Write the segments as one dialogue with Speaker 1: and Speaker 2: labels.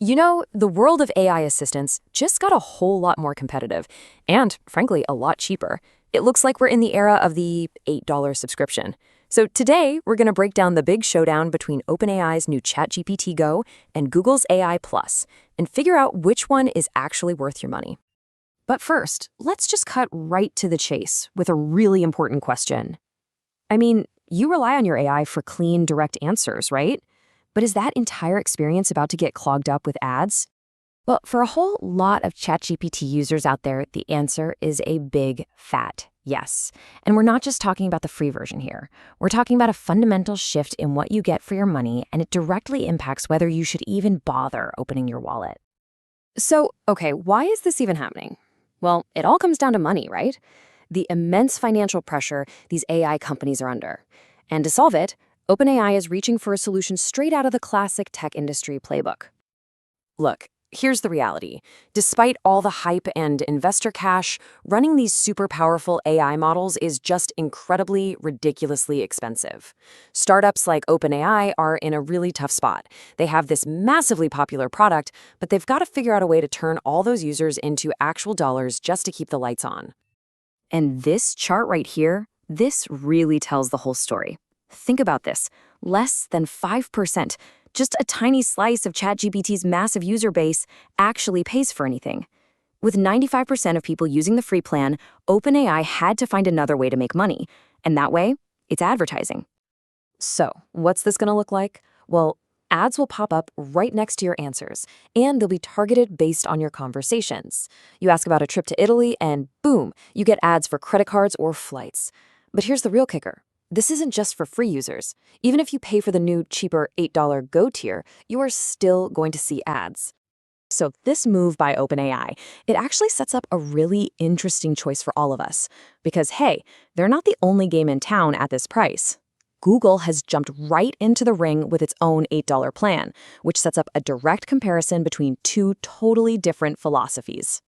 Speaker 1: You know, the world of AI assistants just got a whole lot more competitive and, frankly, a lot cheaper. It looks like we're in the era of the $8 subscription. So today, we're going to break down the big showdown between OpenAI's new ChatGPT Go and Google's AI Plus and figure out which one is actually worth your money. But first, let's just cut right to the chase with a really important question. I mean, you rely on your AI for clean, direct answers, right? But is that entire experience about to get clogged up with ads? Well, for a whole lot of ChatGPT users out there, the answer is a big, fat yes. And we're not just talking about the free version here. We're talking about a fundamental shift in what you get for your money, and it directly impacts whether you should even bother opening your wallet. So, okay, why is this even happening? Well, it all comes down to money, right? The immense financial pressure these AI companies are under. And to solve it, OpenAI is reaching for a solution straight out of the classic tech industry playbook. Look, here's the reality. Despite all the hype and investor cash, running these super powerful AI models is just incredibly, ridiculously expensive. Startups like OpenAI are in a really tough spot. They have this massively popular product, but they've got to figure out a way to turn all those users into actual dollars just to keep the lights on. And this chart right here, this really tells the whole story. Think about this. Less than 5%, just a tiny slice of ChatGPT's massive user base, actually pays for anything. With 95% of people using the free plan, OpenAI had to find another way to make money. And that way, it's advertising. So, what's this going to look like? Well, ads will pop up right next to your answers, and they'll be targeted based on your conversations. You ask about a trip to Italy, and boom, you get ads for credit cards or flights. But here's the real kicker. This isn't just for free users. Even if you pay for the new, cheaper $8 Go tier, you are still going to see ads. So this move by OpenAI, it actually sets up a really interesting choice for all of us. Because hey, they're not the only game in town at this price. Google has jumped right into the ring with its own $8 plan, which sets up a direct comparison between two totally different philosophies.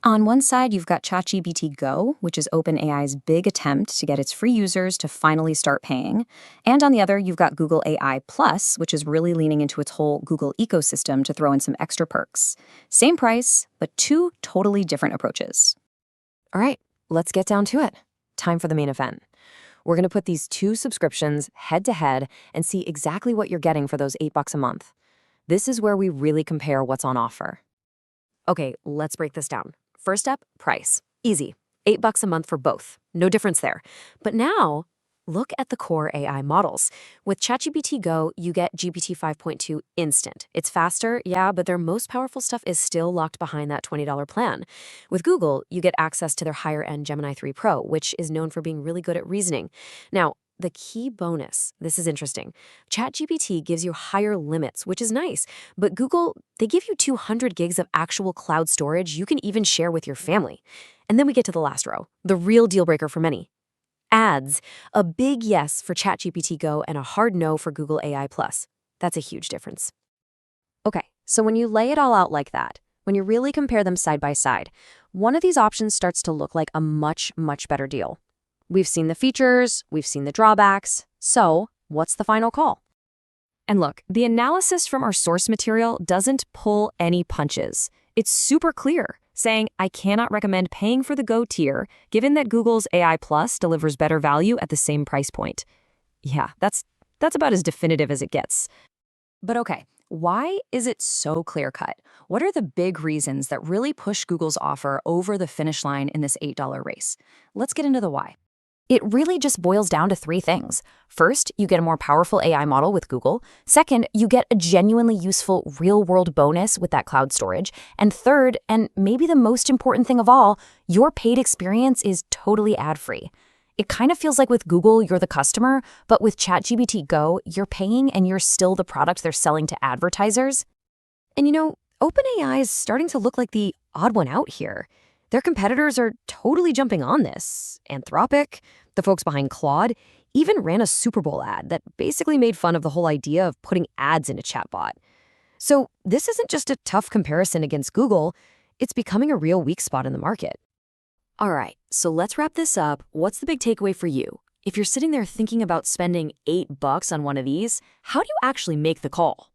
Speaker 1: On one side, you've got ChatGPT Go, which is OpenAI's big attempt to get its free users to finally start paying. And on the other, you've got Google AI Plus, which is really leaning into its whole Google ecosystem to throw in some extra perks. Same price, but two totally different approaches. All right, let's get down to it. Time for the main event. We're going to put these two subscriptions head to head and see exactly what you're getting for those $8 a month. This is where we really compare what's on offer. Okay, let's break this down. First up, price. Easy. $8 a month for both. No difference there. But now, look at the core AI models. With ChatGPT Go, you get GPT 5.2 instant. It's faster, yeah, but their most powerful stuff is still locked behind that $20 plan. With Google, you get access to their higher-end Gemini 3 Pro, which is known for being really good at reasoning. Now, the key bonus, this is interesting. ChatGPT gives you higher limits, which is nice, but Google, they give you 200 gigs of actual cloud storage you can even share with your family. And then we get to the last row, the real deal breaker for many. Ads, a big yes for ChatGPT Go and a hard no for Google AI Plus. That's a huge difference. Okay, so when you lay it all out like that, when you really compare them side by side, one of these options starts to look like a much, much better deal. We've seen the features, we've seen the drawbacks, so what's the final call? And look, the analysis from our source material doesn't pull any punches. It's super clear, saying I cannot recommend paying for the Go tier, given that Google's AI Plus delivers better value at the same price point. Yeah, that's about as definitive as it gets. But okay, why is it so clear-cut? What are the big reasons that really push Google's offer over the finish line in this $8 race? Let's get into the why. It really just boils down to three things. First, you get a more powerful AI model with Google. Second, you get a genuinely useful real-world bonus with that cloud storage. And third, and maybe the most important thing of all, your paid experience is totally ad-free. It kind of feels like with Google, you're the customer, but with ChatGPT Go, you're paying and you're still the product they're selling to advertisers. And you know, OpenAI is starting to look like the odd one out here. Their competitors are totally jumping on this. Anthropic, the folks behind Claude, even ran a Super Bowl ad that basically made fun of the whole idea of putting ads in a chatbot. So this isn't just a tough comparison against Google, it's becoming a real weak spot in the market. All right, so let's wrap this up. What's the big takeaway for you? If you're sitting there thinking about spending $8 on one of these, how do you actually make the call?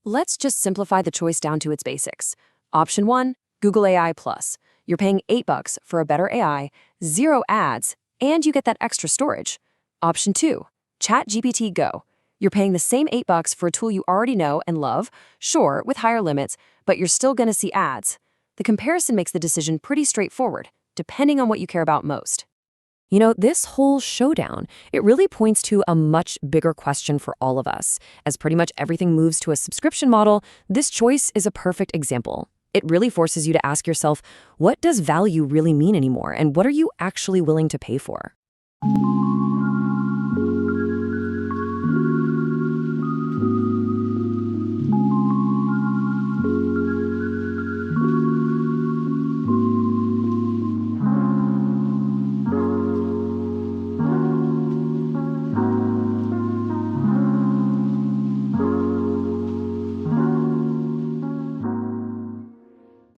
Speaker 1: Let's just simplify the choice down to its basics. Option 1, Google AI Plus. You're paying $8 for a better AI, zero ads, and you get that extra storage. Option 2, ChatGPT Go. You're paying the same $8 for a tool you already know and love, sure, with higher limits, but you're still going to see ads. The comparison makes the decision pretty straightforward, depending on what you care about most. You know, this whole showdown, it really points to a much bigger question for all of us. As pretty much everything moves to a subscription model, this choice is a perfect example. It really forces you to ask yourself, what does value really mean anymore, and what are you actually willing to pay for?